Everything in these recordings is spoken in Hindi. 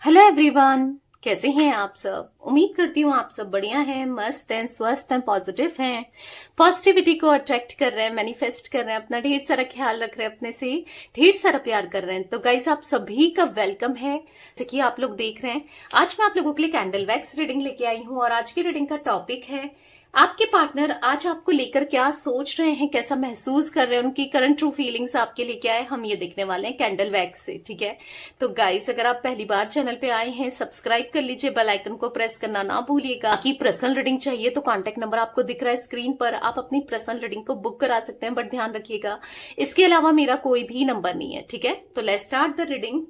हेलो एवरीवन, कैसे हैं आप सब। उम्मीद करती हूँ आप सब बढ़िया हैं, मस्त हैं, स्वस्थ हैं, पॉजिटिव हैं, पॉजिटिविटी को अट्रैक्ट कर रहे हैं, मैनिफेस्ट कर रहे हैं, अपना ढेर सारा ख्याल रख रहे हैं, अपने से ढेर सारा प्यार कर रहे हैं। तो गाइस, आप सभी का वेलकम है। जैसे कि आप लोग देख रहे हैं, आज मैं आप लोगों के लिए कैंडल वैक्स रीडिंग लेके आई हूँ और आज की रीडिंग का टॉपिक है आपके पार्टनर आज आपको लेकर क्या सोच रहे हैं, कैसा महसूस कर रहे हैं, उनकी करंट ट्रू फीलिंग्स आपके लिए क्या है, हम ये देखने वाले हैं कैंडल वैक्स से। ठीक है, तो गाइस, अगर आप पहली बार चैनल पे आए हैं, सब्सक्राइब कर लीजिए, बेल आइकन को प्रेस करना ना भूलिएगा। बाकी पर्सनल रीडिंग चाहिए तो कॉन्टेक्ट नंबर आपको दिख रहा है स्क्रीन पर, आप अपनी पर्सनल रीडिंग को बुक करा सकते हैं, बट ध्यान रखिएगा इसके अलावा मेरा कोई भी नंबर नहीं है। ठीक है, तो let's start the reading.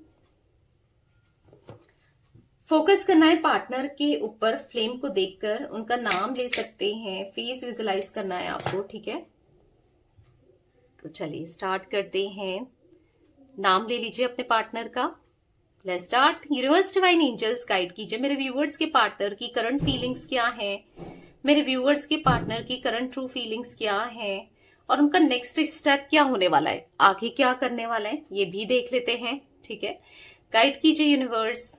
Focus करना है पार्टनर के ऊपर, फ्लेम को देखकर उनका नाम ले सकते हैं, फेस विजुलाइज करना है आपको। ठीक है, तो चलिए स्टार्ट करते हैं। नाम ले लीजिए अपने पार्टनर का। Let's start. Universe divine angels guide कीजिए मेरे व्यूअर्स के पार्टनर की करंट फीलिंग्स क्या है, मेरे व्यूअर्स के पार्टनर की करंट ट्रू फीलिंग्स क्या है और उनका नेक्स्ट स्टेप क्या होने वाला है, आगे क्या करने वाला है, ये भी देख लेते हैं। ठीक है, गाइड कीजिए यूनिवर्स।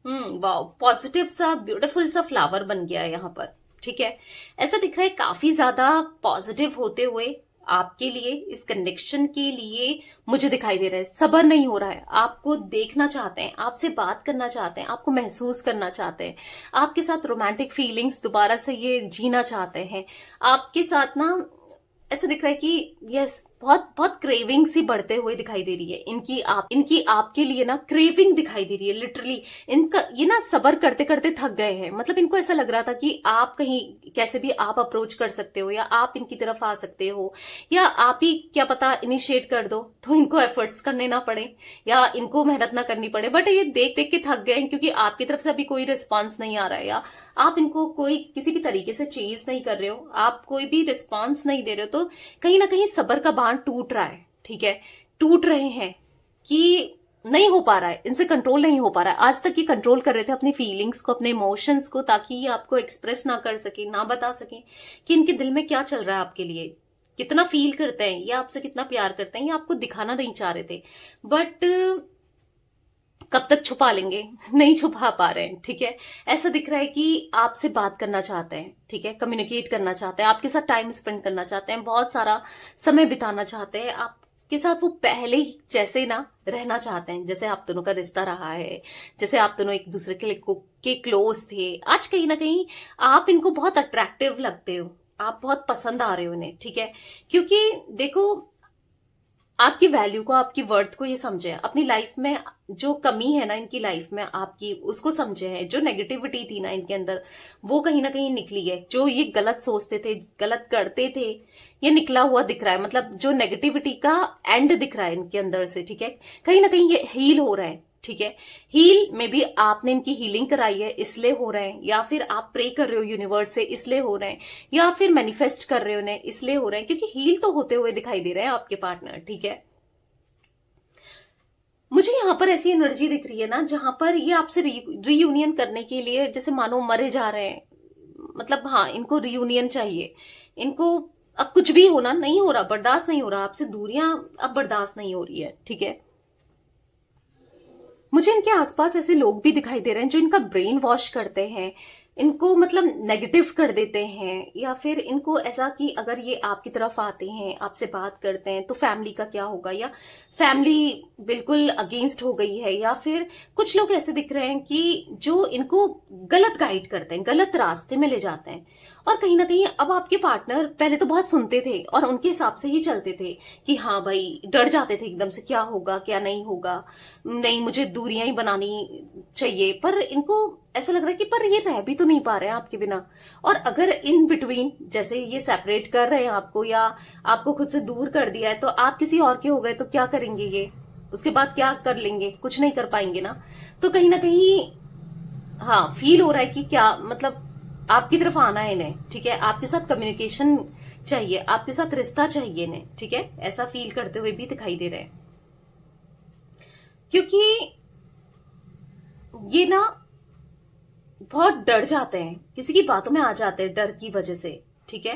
वाओ, पॉजिटिव सा ब्यूटीफुल सा फ्लावर बन गया है यहाँ पर। ठीक है, ऐसा दिख रहा है काफी ज्यादा पॉजिटिव होते हुए आपके लिए, इस कनेक्शन के लिए मुझे दिखाई दे रहा है। सब्र नहीं हो रहा है, आपको देखना चाहते हैं, आपसे बात करना चाहते हैं, आपको महसूस करना चाहते हैं, आपके साथ रोमांटिक फीलिंग्स दोबारा से ये जीना चाहते हैं। आपके साथ ना ऐसा दिख रहा है कि यस, बहुत बहुत क्रेविंग सी बढ़ते हुए दिखाई दे रही है इनकी आपके लिए ना क्रेविंग दिखाई दे रही है। लिटरली इनका ये ना सबर करते करते थक गए हैं। मतलब इनको ऐसा लग रहा था कि आप कहीं कैसे भी आप अप्रोच कर सकते हो या आप इनकी तरफ आ सकते हो या आप ही क्या पता इनिशिएट कर दो, तो इनको एफर्ट्स करने ना पड़े या इनको मेहनत ना करनी पड़े। बट ये देख देख के थक गए हैं क्योंकि आपकी तरफ से अभी कोई रिस्पॉन्स नहीं आ रहा है या आप इनको कोई किसी भी तरीके से चेज नहीं कर रहे हो, आप कोई भी रिस्पॉन्स नहीं दे रहे हो, तो कहीं ना कहीं सबर का बांध टूट रहा है। ठीक है, टूट रहे हैं कि नहीं हो पा रहा है, इनसे कंट्रोल नहीं हो पा रहा है। आज तक ये कंट्रोल कर रहे थे अपनी फीलिंग्स को, अपने इमोशंस को, ताकि ये आपको एक्सप्रेस ना कर सके, ना बता सके कि इनके दिल में क्या चल रहा है आपके लिए, कितना फील करते हैं, ये आपसे कितना प्यार करते हैं, ये आपको दिखाना नहीं चाह रहे थे। बट कब तक छुपा लेंगे, नहीं छुपा पा रहे हैं। ठीक है, ऐसा दिख रहा है कि आपसे बात करना चाहते हैं। ठीक है, कम्युनिकेट करना चाहते हैं, आपके साथ टाइम स्पेंड करना चाहते हैं, बहुत सारा समय बिताना चाहते हैं आपके साथ, वो पहले ही जैसे ना रहना चाहते हैं, जैसे आप दोनों का रिश्ता रहा है, जैसे आप दोनों एक दूसरे के क्लोज थे। आज कहीं ना कहीं आप इनको बहुत अट्रैक्टिव लगते हो, आप बहुत पसंद आ रहे हो इन्हें। ठीक है, क्योंकि देखो आपकी वैल्यू को, आपकी वर्थ को ये समझे, अपनी लाइफ में जो कमी है ना इनकी लाइफ में आपकी, उसको समझे हैं। जो नेगेटिविटी थी ना इनके अंदर, वो कहीं ना कहीं निकली है। जो ये गलत सोचते थे, गलत करते थे, ये निकला हुआ दिख रहा है। मतलब जो नेगेटिविटी का एंड दिख रहा है इनके अंदर से। ठीक है, कहीं ना कहीं ये हील हो रहा है। ठीक है, हील में भी आपने इनकी हीलिंग कराई है इसलिए हो रहे हैं, या फिर आप प्रे कर रहे हो यूनिवर्स से इसलिए हो रहे हैं, या फिर मैनिफेस्ट कर रहे हो उन्हें इसलिए हो रहे हैं, क्योंकि हील तो होते हुए दिखाई दे रहे हैं आपके पार्टनर। ठीक है, मुझे यहाँ पर ऐसी एनर्जी दिख रही है ना, जहां पर ये आपसे रीयूनियन करने के लिए जैसे मानो मरे जा रहे हैं। मतलब हाँ, इनको रीयूनियन चाहिए, इनको अब कुछ भी होना नहीं हो रहा, बर्दाश्त नहीं हो रहा, आपसे दूरियां अब बर्दाश्त नहीं हो रही है। ठीक है, मुझे इनके आसपास ऐसे लोग भी दिखाई दे रहे हैं जो इनका ब्रेन वॉश करते हैं, इनको मतलब नेगेटिव कर देते हैं, या फिर इनको ऐसा कि अगर ये आपकी तरफ आते हैं, आपसे बात करते हैं, तो फैमिली का क्या होगा, या फैमिली बिल्कुल अगेंस्ट हो गई है, या फिर कुछ लोग ऐसे दिख रहे हैं कि जो इनको गलत गाइड करते हैं, गलत रास्ते में ले जाते हैं। और कहीं ना कहीं अब आपके पार्टनर पहले तो बहुत सुनते थे और उनके हिसाब से ही चलते थे कि हाँ भाई, डर जाते थे एकदम से, क्या होगा क्या नहीं होगा, नहीं मुझे दूरियां ही बनानी चाहिए। पर इनको ऐसा लग रहा है कि पर ये रह भी तो नहीं पा रहे हैं आपके बिना। और अगर इन बिटवीन जैसे ये सेपरेट कर रहे हैं आपको, या आपको खुद से दूर कर दिया है, तो आप किसी और के हो गए तो क्या करेंगे ये, उसके बाद क्या कर लेंगे, कुछ नहीं कर पाएंगे ना। तो कहीं ना कहीं हाँ, फील हो रहा है कि क्या मतलब आपकी तरफ आना है इन्हें। ठीक है, आपके साथ कम्युनिकेशन चाहिए, आपके साथ रिश्ता चाहिए इन्हें। ठीक है, ऐसा फील करते हुए भी दिखाई दे रहे हैं, क्योंकि ये ना बहुत डर जाते हैं, किसी की बातों में आ जाते हैं डर की वजह से। ठीक है,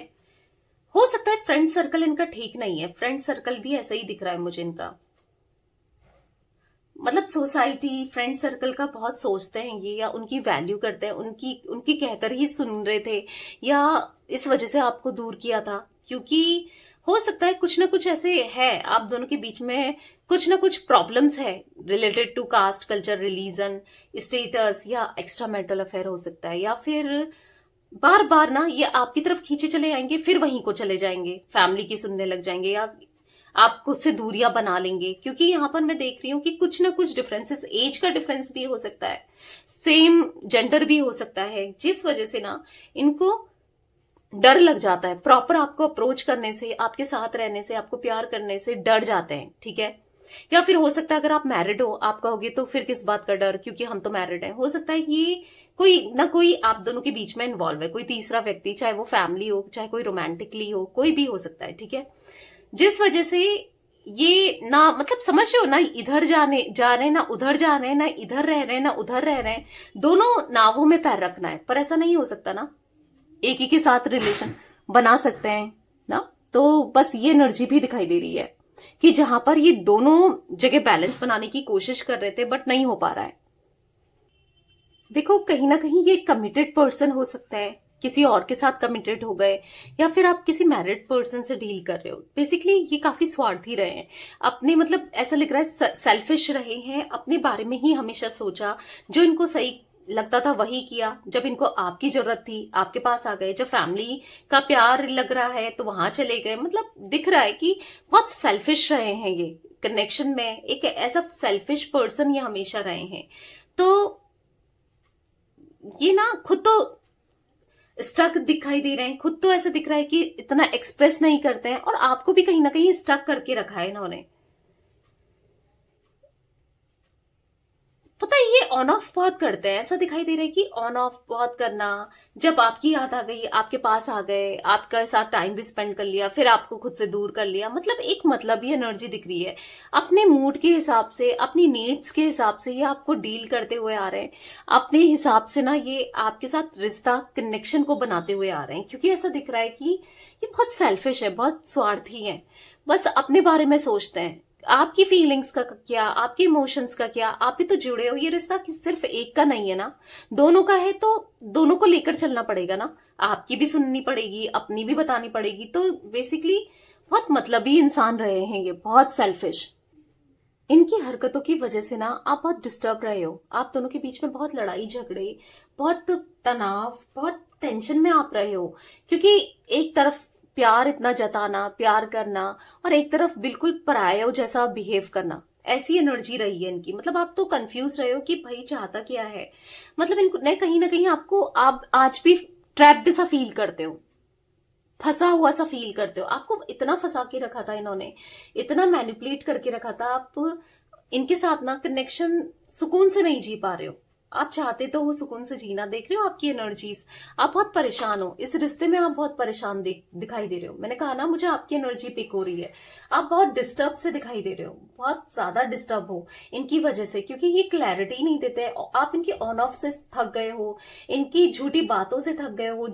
हो सकता है फ्रेंड सर्कल इनका ठीक नहीं है, फ्रेंड सर्कल भी ऐसा ही दिख रहा है मुझे इनका। मतलब सोसाइटी फ्रेंड सर्कल का बहुत सोचते हैं ये, या उनकी वैल्यू करते हैं, उनकी उनकी कहकर ही सुन रहे थे, या इस वजह से आपको दूर किया था? क्योंकि हो सकता है कुछ ना कुछ ऐसे है आप दोनों के बीच में, कुछ ना कुछ प्रॉब्लम्स है related to caste, culture, religion, status, या एक्स्ट्रा मैरिटल अफेयर हो सकता है, या फिर बार बार ना ये आपकी तरफ खींचे चले जाएंगे, फिर वहीं को चले जाएंगे, फैमिली की सुनने लग जाएंगे, या आपको से दूरियां बना लेंगे। क्योंकि यहाँ पर मैं देख रही हूँ कि कुछ ना कुछ डिफरेंसेस, एज का डिफरेंस भी हो सकता है, सेम जेंडर भी हो सकता है, जिस वजह से ना इनको डर लग जाता है। प्रॉपर आपको अप्रोच करने से, आपके साथ रहने से, आपको प्यार करने से डर जाते हैं, ठीक है। या फिर हो सकता है अगर आप मैरिड हो, आप कहोगे तो फिर किस बात का डर, क्योंकि हम तो मैरिड हैं। हो सकता है कि कोई ना कोई आप दोनों के बीच में इन्वॉल्व है, कोई तीसरा व्यक्ति, चाहे वो फैमिली हो, चाहे कोई रोमांटिकली हो, कोई भी हो सकता है, ठीक है। जिस वजह से ये ना, मतलब समझ रहे हो ना, इधर जा रहे ना उधर जा रहे, ना इधर रह रहे ना उधर रह रहे, दोनों नावों में पैर रखना है। पर ऐसा नहीं हो सकता ना, एक ही के साथ रिलेशन बना सकते हैं ना। तो बस ये एनर्जी भी दिखाई दे रही है कि जहां पर ये दोनों जगह बैलेंस बनाने की कोशिश कर रहे थे बट नहीं हो पा रहा है। देखो कहीं ना कहीं ये कमिटेड पर्सन हो सकता है, किसी और के साथ कमिटेड हो गए, या फिर आप किसी मैरिड पर्सन से डील कर रहे हो। बेसिकली ये काफी स्वार्थी रहे हैं अपने, मतलब ऐसा लग रहा है सेल्फिश रहे हैं, अपने बारे में ही हमेशा सोचा, जो इनको सही लगता था वही किया। जब इनको आपकी जरूरत थी आपके पास आ गए, जब फैमिली का प्यार लग रहा है तो वहां चले गए। मतलब दिख रहा है कि बहुत सेल्फिश रहे हैं ये कनेक्शन में, एक ऐसा सेल्फिश पर्सन ये हमेशा रहे हैं। तो ये ना खुद तो स्टक दिखाई दे रहे हैं, खुद तो ऐसा दिख रहा है कि इतना एक्सप्रेस नहीं करते हैं, और आपको भी कहीं ना कहीं स्टक करके रखा है इन्होंने। पता है ये ऑन ऑफ बहुत करते हैं, ऐसा दिखाई दे रहा है कि ऑन ऑफ बहुत करना। जब आपकी याद आ गई आपके पास आ गए, आपके साथ टाइम भी स्पेंड कर लिया, फिर आपको खुद से दूर कर लिया। मतलब एक मतलब ही एनर्जी दिख रही है, अपने मूड के हिसाब से, अपनी नीड्स के हिसाब से ये आपको डील करते हुए आ रहे हैं, अपने हिसाब से ना ये आपके साथ रिश्ता कनेक्शन को बनाते हुए आ रहे हैं। क्योंकि ऐसा दिख रहा है कि ये बहुत सेल्फिश है, बहुत स्वार्थी है, बस अपने बारे में सोचते हैं। आपकी फीलिंग्स का क्या, आपके इमोशंस का क्या, आप भी तो जुड़े हो। ये रिश्ता सिर्फ एक का नहीं है ना, दोनों का है, तो दोनों को लेकर चलना पड़ेगा ना। आपकी भी सुननी पड़ेगी, अपनी भी बतानी पड़ेगी। तो बेसिकली बहुत मतलबी इंसान रहे हैं ये, बहुत सेल्फिश। इनकी हरकतों की वजह से ना आप बहुत डिस्टर्ब रहे हो, आप दोनों के बीच में बहुत लड़ाई झगड़े, बहुत तनाव, बहुत टेंशन में आप रहे हो। क्योंकि एक तरफ प्यार इतना जताना, प्यार करना, और एक तरफ बिल्कुल पराया जैसा बिहेव करना, ऐसी एनर्जी रही है इनकी। मतलब आप तो कंफ्यूज रहे हो कि भाई चाहता क्या है। मतलब इनको कहीं ना कहीं आपको, आप आज भी ट्रैप्ड सा फील करते हो, फंसा हुआ सा फील करते हो। आपको इतना फंसा के रखा था इन्होंने, इतना मैनिपुलेट करके रखा था, आप इनके साथ ना कनेक्शन सुकून से नहीं जी पा रहे हो। आप चाहते तो वो सुकून से जीना, देख रहे हो आपकी एनर्जीज, आप बहुत परेशान हो इस रिश्ते में, आप बहुत परेशान दिखाई दे रहे हो। मैंने कहा ना मुझे आपकी एनर्जी पिक हो रही है, आप बहुत डिस्टर्ब से दिखाई दे रहे हो, बहुत ज्यादा डिस्टर्ब हो इनकी वजह से। क्योंकि ये क्लैरिटी नहीं देते, आप इनकी ऑन ऑफ से थक गए हो, इनकी झूठी बातों से थक गए हो,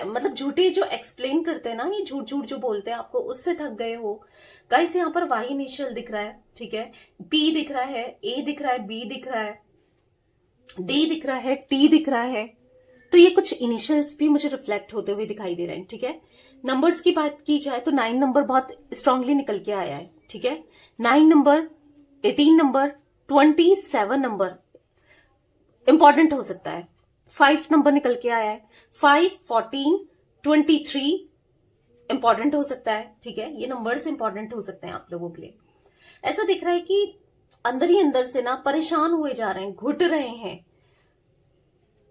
मतलब झूठे जो एक्सप्लेन करते हैं ना, ये झूठ झूठ जो बोलते हैं आपको, उससे थक गए हो। गाइस यहाँ पर वाई इनिशियल दिख रहा है, ठीक है, पी दिख रहा है, ए दिख रहा है, बी दिख रहा है, डी दिख रहा है, टी दिख रहा है। तो ये कुछ इनिशियल्स भी मुझे रिफ्लेक्ट होते हुए दिखाई दे रहे हैं, ठीक है। नंबर्स की बात की जाए तो 9 नंबर बहुत स्ट्रांगली निकल के आया है, ठीक है। 9 नंबर, 18 नंबर, 27 नंबर इंपॉर्टेंट हो सकता है। 5 नंबर निकल के आया है, 5, 14, 23 इंपॉर्टेंट हो सकता है, ठीक है। ये नंबर्स इंपॉर्टेंट हो सकते हैं आप लोगों के लिए। ऐसा दिख रहा है कि अंदर ही अंदर से ना परेशान हुए जा रहे हैं, घुट रहे हैं,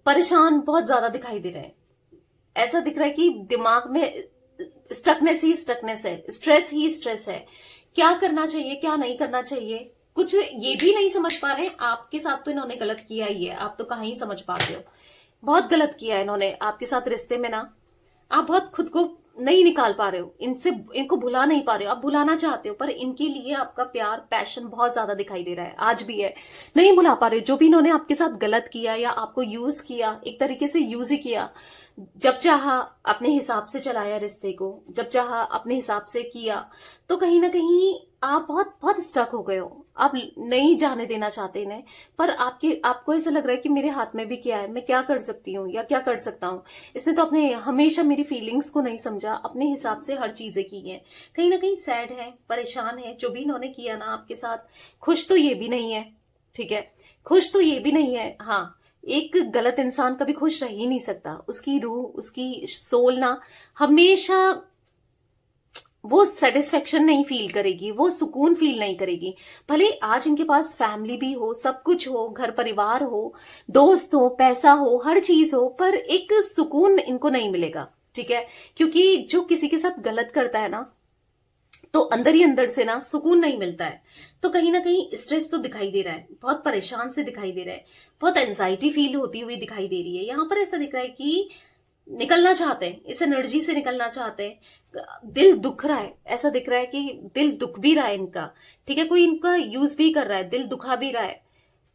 परेशान बहुत ज्यादा दिखाई दे रहे हैं। ऐसा दिख रहा है कि दिमाग में स्टकनेस ही स्टकनेस है, स्ट्रेस ही स्ट्रेस है। क्या करना चाहिए, क्या नहीं करना चाहिए, कुछ ये भी नहीं समझ पा रहे हैं। आपके साथ तो इन्होंने गलत किया ही है, आप तो कहाँ ही समझ पाते हो। बहुत गलत किया है इन्होंने आपके साथ रिश्ते में ना। आप बहुत खुद को नहीं निकाल पा रहे हो इनसे, इनको भुला नहीं पा रहे हो। आप भुलाना चाहते हो पर इनके लिए आपका प्यार, पैशन बहुत ज्यादा दिखाई दे रहा है, आज भी है, नहीं भुला पा रहे हो। जो भी इन्होंने आपके साथ गलत किया या आपको यूज किया, एक तरीके से यूज ही किया। जब चाहा अपने हिसाब से चलाया रिश्ते को, जब चाहा अपने हिसाब से किया। तो कहीं ना कहीं आप बहुत बहुत स्टक हो गए हो, आप नहीं जाने देना चाहते इन्हें, पर आपको ऐसा लग रहा है कि मेरे हाथ में भी क्या है, मैं क्या कर सकती हूँ या क्या कर सकता हूँ। इसने तो अपने हमेशा मेरी फीलिंग्स को नहीं समझा, अपने हिसाब से हर चीजें की हैं। कहीं ना कहीं सैड है, परेशान है, जो भी इन्होंने किया ना आपके साथ। खुश तो ये भी नहीं है, ठीक है, खुश तो ये भी नहीं है। हाँ, एक गलत इंसान कभी खुश रह ही नहीं सकता। उसकी रूह, उसकी सोल ना हमेशा वो सेटिस्फेक्शन नहीं फील करेगी, वो सुकून फील नहीं करेगी। भले आज इनके पास फैमिली भी हो, सब कुछ हो, घर परिवार हो, दोस्त हो, पैसा हो, हर चीज हो, पर एक सुकून इनको नहीं मिलेगा, ठीक है। क्योंकि जो किसी के साथ गलत करता है ना, तो अंदर ही अंदर से ना सुकून नहीं मिलता है। तो कहीं ना कहीं स्ट्रेस तो दिखाई दे रहा है, बहुत परेशान से दिखाई दे रहा है, बहुत एंजाइटी फील होती हुई दिखाई दे रही है। यहां पर ऐसा दिख रहा है कि निकलना चाहते हैं, इस एनर्जी से निकलना चाहते हैं। दिल दुख रहा है, ऐसा दिख रहा है कि दिल दुख भी रहा है इनका, ठीक है। कोई इनका यूज भी कर रहा है, दिल दुखा भी रहा है,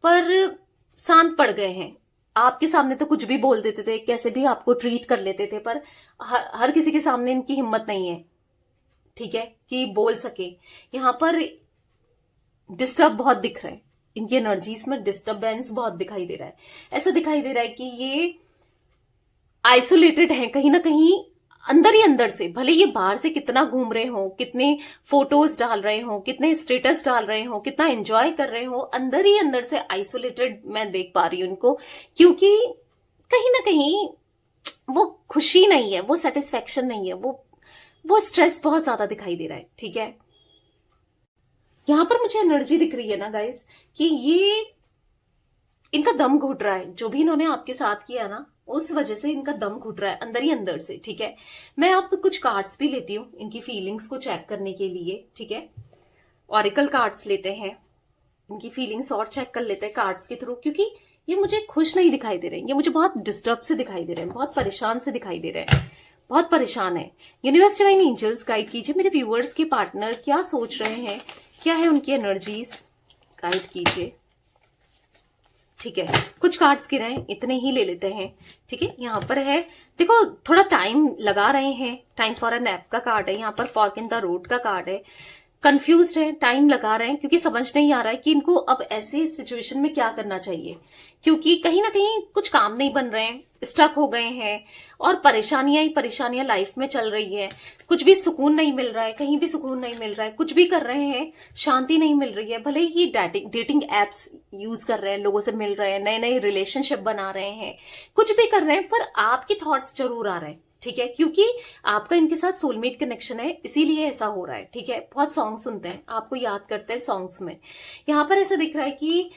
पर शांत पड़ गए हैं। आपके सामने तो कुछ भी बोल देते थे, कैसे भी आपको ट्रीट कर लेते थे, पर हर किसी के सामने इनकी हिम्मत नहीं है, ठीक है, कि बोल सके। यहां पर डिस्टर्ब बहुत दिख रहे हैं, इनकी एनर्जीज में डिस्टर्बेंस बहुत दिखाई दे रहा है। ऐसा दिखाई दे रहा है कि ये आइसोलेटेड है कहीं ना कहीं, अंदर ही अंदर से। भले ये बाहर से कितना घूम रहे हो, कितने फोटोज डाल रहे हो, कितने स्टेटस डाल रहे हो, कितना एंजॉय कर रहे हो, अंदर ही अंदर से आइसोलेटेड मैं देख पा रही हूं इनको। क्योंकि कहीं ना कहीं वो खुशी नहीं है, वो सेटिस्फेक्शन नहीं है, वो स्ट्रेस बहुत ज्यादा दिखाई दे रहा है, ठीक है। यहां पर मुझे एनर्जी दिख रही है ना गाइस, कि ये इनका दम घुट रहा है। जो भी इन्होंने आपके साथ किया ना, उस वजह से इनका दम घुट रहा है अंदर ही अंदर से, ठीक है। मैं अब कुछ कार्ड्स भी लेती हूँ इनकी फीलिंग्स को चेक करने के लिए, ठीक है। ऑरिकल कार्ड्स लेते हैं, इनकी फीलिंग्स और चेक कर लेते हैं कार्ड्स के थ्रू, क्योंकि ये मुझे खुश नहीं दिखाई दे रहे हैं, ये मुझे बहुत डिस्टर्ब से दिखाई दे रहे हैं, बहुत परेशान से दिखाई दे रहे हैं, बहुत परेशान है। यूनिवर्स डिवाइन एंजल्स गाइड कीजिए मेरे व्यूअर्स के पार्टनर क्या सोच रहे हैं, क्या है उनकी एनर्जीज, गाइड कीजिए, ठीक है। कुछ कार्ड्स गिरे हैं, इतने ही ले लेते हैं, ठीक है। यहाँ पर है, देखो थोड़ा टाइम लगा रहे हैं, टाइम फॉर अ नैप का कार्ड है, यहाँ पर फॉर्क इन द रोड का कार्ड है। कंफ्यूज्ड है, टाइम लगा रहे हैं, क्योंकि समझ नहीं आ रहा है कि इनको अब ऐसे सिचुएशन में क्या करना चाहिए। क्योंकि कहीं ना कहीं कुछ काम नहीं बन रहे हैं, स्टक हो गए हैं, और परेशानियां ही परेशानियां लाइफ में चल रही है। कुछ भी सुकून नहीं मिल रहा है, कहीं भी सुकून नहीं मिल रहा है, कुछ भी कर रहे हैं शांति नहीं मिल रही है। भले ही डेटिंग एप्स यूज कर रहे हैं, लोगों से मिल रहे हैं, नए नए रिलेशनशिप बना रहे हैं, कुछ भी कर रहे हैं, पर आपके थॉट्स जरूर आ रहे हैं, ठीक है। क्योंकि आपका इनके साथ सोलमेट कनेक्शन है, इसीलिए ऐसा हो रहा है, ठीक है। बहुत सॉन्ग सुनते हैं, आपको याद करते हैं सॉन्ग्स में। यहाँ पर ऐसा दिख रहा है कि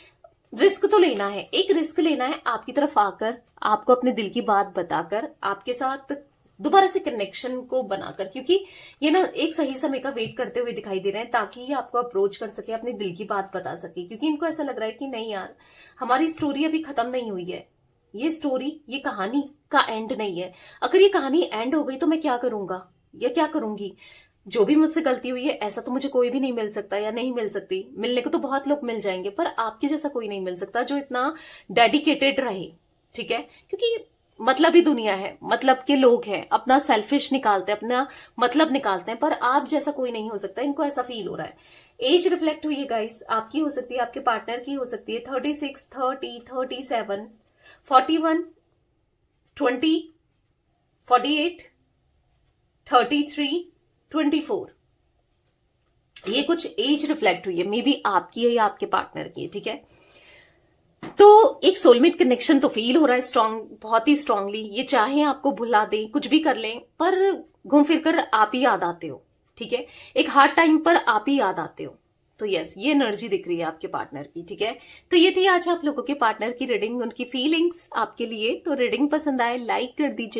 रिस्क तो लेना है, एक रिस्क लेना है, आपकी तरफ आकर, आपको अपने दिल की बात बताकर, आपके साथ दोबारा से कनेक्शन को बनाकर। क्योंकि ये ना एक सही समय का वेट करते हुए दिखाई दे रहे हैं, ताकि ये आपको अप्रोच कर सके, अपने दिल की बात बता सके। क्योंकि इनको ऐसा लग रहा है कि नहीं यार, हमारी स्टोरी अभी खत्म नहीं हुई है, ये स्टोरी, ये कहानी का एंड नहीं है। अगर ये कहानी एंड हो गई तो मैं क्या करूंगा या क्या करूंगी। जो भी मुझसे गलती हुई है, ऐसा तो मुझे कोई भी नहीं मिल सकता या नहीं मिल सकती। मिलने को तो बहुत लोग मिल जाएंगे, पर आपके जैसा कोई नहीं मिल सकता जो इतना डेडिकेटेड रहे, ठीक है। क्योंकि मतलब ही दुनिया है, मतलब के लोग हैं, अपना सेल्फिश निकालते हैं, अपना मतलब निकालते हैं, पर आप जैसा कोई नहीं हो सकता। इनको ऐसा फील हो रहा है। एज रिफ्लेक्ट हुई है गाइस, आपकी हो सकती है, आपके पार्टनर की हो सकती है। 36, 30, 37, 41, 20, 48, 33, 24, ये कुछ एज रिफ्लेक्ट हुई है, मे बी आपकी है या आपके पार्टनर की है, ठीक है। तो एक सोलमेट कनेक्शन तो फील हो रहा है स्ट्रांग, बहुत ही स्ट्रांगली। ये चाहे आपको भुला दें, कुछ भी कर लें, पर घूम फिर कर आप ही याद आते हो, ठीक है। एक हार्ड टाइम पर आप ही याद आते हो। तो यस, ये एनर्जी दिख रही है आपके पार्टनर की, ठीक है। तो ये थी आज आप लोगों के पार्टनर की रीडिंग, उनकी फीलिंग्स आपके लिए। तो रीडिंग पसंद आए लाइक कर दीजिए।